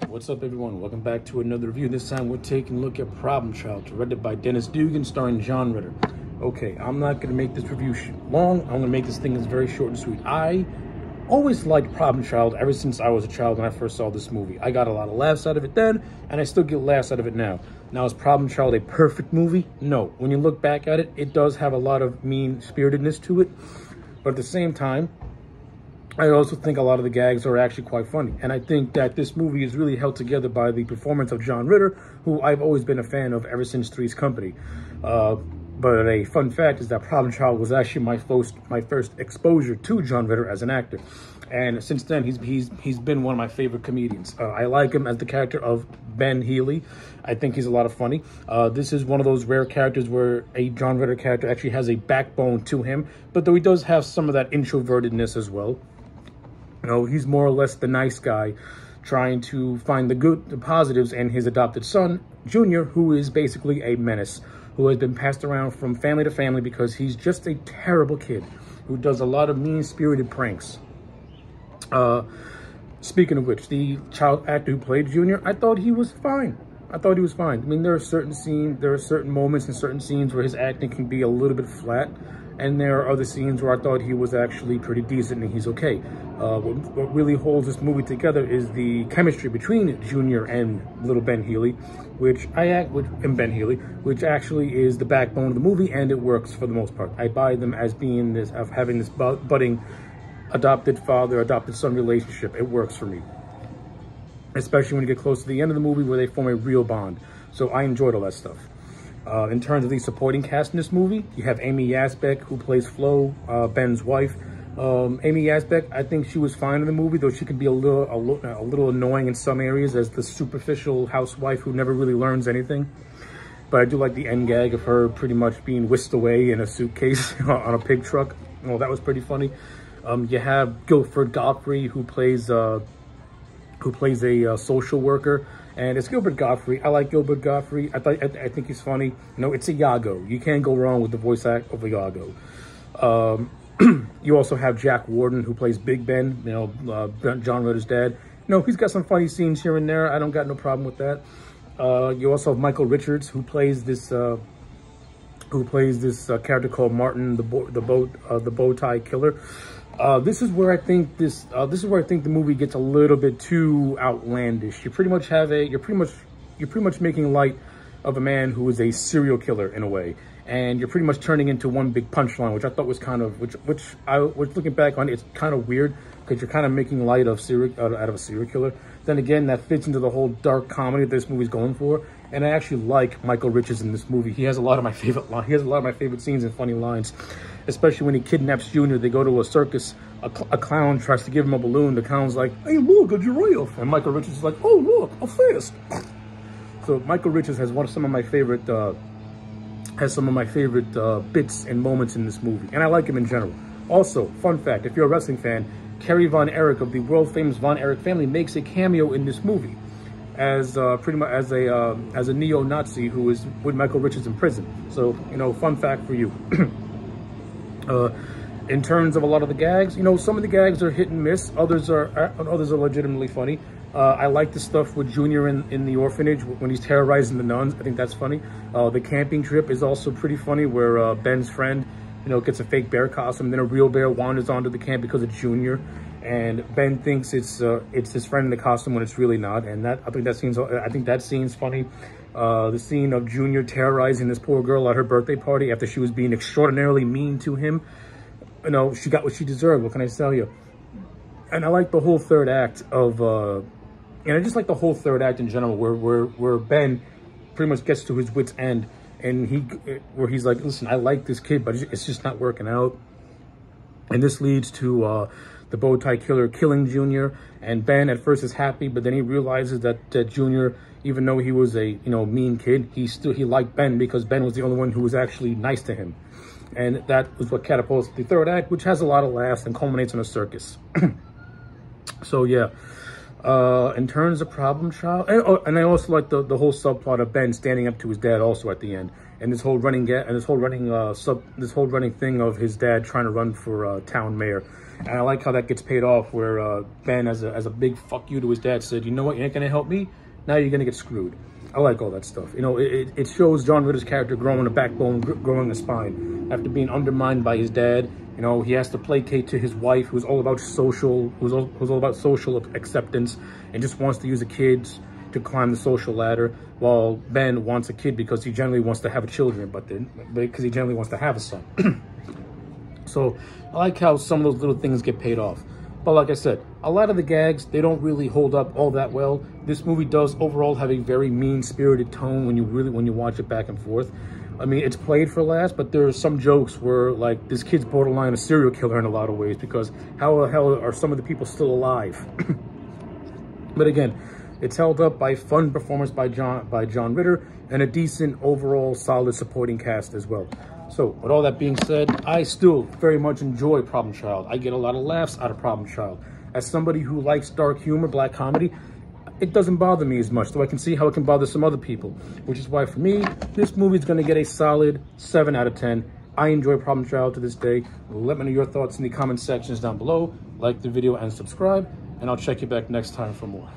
What's up, everyone? Welcome back to another review. This time we're taking a look at Problem Child, directed by Dennis Dugan, starring John Ritter. Okay, I'm not going to make this review long. I'm going to make this thing very short and sweet. I always liked Problem Child ever since I was a child when I first saw this movie. I got a lot of laughs out of it then, and I still get laughs out of it now. Now, is Problem Child a perfect movie? No. When you look back at it, it does have a lot of mean-spiritedness to it. But at the same time, I also think a lot of the gags are actually quite funny. And I think that this movie is really held together by the performance of John Ritter, who I've always been a fan of ever since Three's Company. But a fun fact is that Problem Child was actually my first exposure to John Ritter as an actor. And since then, he's been one of my favorite comedians. I like him as the character of Ben Healy. I think he's a lot of funny. This is one of those rare characters where a John Ritter character actually has a backbone to him, but though he does have some of that introvertedness as well. You know, he's more or less the nice guy trying to find the positives in his adopted son, Junior, who is basically a menace, who has been passed around from family to family because he's just a terrible kid who does a lot of mean-spirited pranks. Speaking of which, the child actor who played Junior, I thought he was fine. I mean, there are certain moments and certain scenes where his acting can be a little bit flat. And there are other scenes where I thought he was actually pretty decent and he's okay. What really holds this movie together is the chemistry between Junior and little Ben Healy, which actually is the backbone of the movie, and it works for the most part. I buy them as being having this budding adopted father, adopted son relationship. It works for me, especially when you get close to the end of the movie where they form a real bond. So I enjoyed all that stuff. In terms of the supporting cast in this movie, you have Amy Yasbeck, who plays Flo, Ben's wife. Amy Yasbeck, I think she was fine in the movie, though she could be a little annoying in some areas as the superficial housewife who never really learns anything. But I do like the end gag of her pretty much being whisked away in a suitcase on a pig truck. Well, that was pretty funny. You have Gilbert Gottfried, who plays a social worker. And it's Gilbert Gottfried. I like Gilbert Gottfried. I think he's funny. You know, it's Iago. You can't go wrong with the voice act of Iago. You also have Jack Warden, who plays Big Ben. You know, John Ritter's dad. You know, he's got some funny scenes here and there. I don't got no problem with that. You also have Michael Richards, who plays this character called Martin, the bow tie killer. This is where I think the movie gets a little bit too outlandish. You're pretty much making light of a man who is a serial killer in a way, and you're pretty much turning into one big punchline, which I thought was kind of, which looking back on, it's kind of weird because you're kind of making light of out of a serial killer. Then again, that fits into the whole dark comedy that this movie's going for, and I actually like Michael Richards in this movie. He has a lot of my favorite scenes and funny lines. Especially when he kidnaps Junior, they go to a circus. A clown tries to give him a balloon. The clown's like, "Hey, look, a giraffe!" And Michael Richards is like, "Oh, look, a fist." So Michael Richards has some of my favorite bits and moments in this movie, and I like him in general. Also, fun fact: if you're a wrestling fan, Kerry Von Erich of the world famous Von Erich family makes a cameo in this movie as pretty much as a neo-Nazi who is with Michael Richards in prison. So, you know, fun fact for you. In terms of a lot of the gags, you know, some of the gags are hit and miss. Others are legitimately funny. I like the stuff with Junior in the orphanage when he's terrorizing the nuns. I think that's funny. The camping trip is also pretty funny, where Ben's friend, you know, gets a fake bear costume, and then a real bear wanders onto the camp because of Junior, and Ben thinks it's his friend in the costume when it's really not. And I think that scene's funny. The scene of Junior terrorizing this poor girl at her birthday party after she was being extraordinarily mean to him. You know, she got what she deserved. What can I tell you? And I like the whole third act and I just like the whole third act in general, where Ben pretty much gets to his wit's end, and he's like, "Listen, I like this kid, but it's just not working out." And this leads to the bow tie killer killing Junior, and Ben at first is happy, but then he realizes that Junior, even though he was a mean kid, he liked Ben because Ben was the only one who was actually nice to him. And that was what catapults the third act, which has a lot of laughs and culminates in a circus. So yeah, in terms of Problem Child, and I also like the whole subplot of Ben standing up to his dad also at the end, and this whole running thing of his dad trying to run for town mayor. And I like how that gets paid off, where Ben, as a big fuck you to his dad, said, you know what, you ain't gonna help me, now you're gonna get screwed. I like all that stuff. You know, it shows John Ritter's character growing a backbone, growing a spine. After being undermined by his dad, you know, he has to placate to his wife, who's all about social, who's all about social acceptance, and just wants to use the kids to climb the social ladder, while Ben wants a kid because he generally wants to have children, but because he generally wants to have a son. So I like how some of those little things get paid off. But like I said, a lot of the gags, they don't really hold up all that well. This movie does overall have a very mean-spirited tone when you watch it back and forth. I mean, it's played for laughs, but there are some jokes where, like, this kid's borderline a serial killer in a lot of ways, because how the hell are some of the people still alive? But again, it's held up by fun performance by John Ritter and a decent overall solid supporting cast as well. So with all that being said, I still very much enjoy Problem Child. I get a lot of laughs out of Problem Child. As somebody who likes dark humor, black comedy, it doesn't bother me as much, though I can see how it can bother some other people, which is why for me, this movie is going to get a solid 7 out of 10. I enjoy Problem Child to this day. Let me know your thoughts in the comment sections down below. Like the video and subscribe, and I'll check you back next time for more.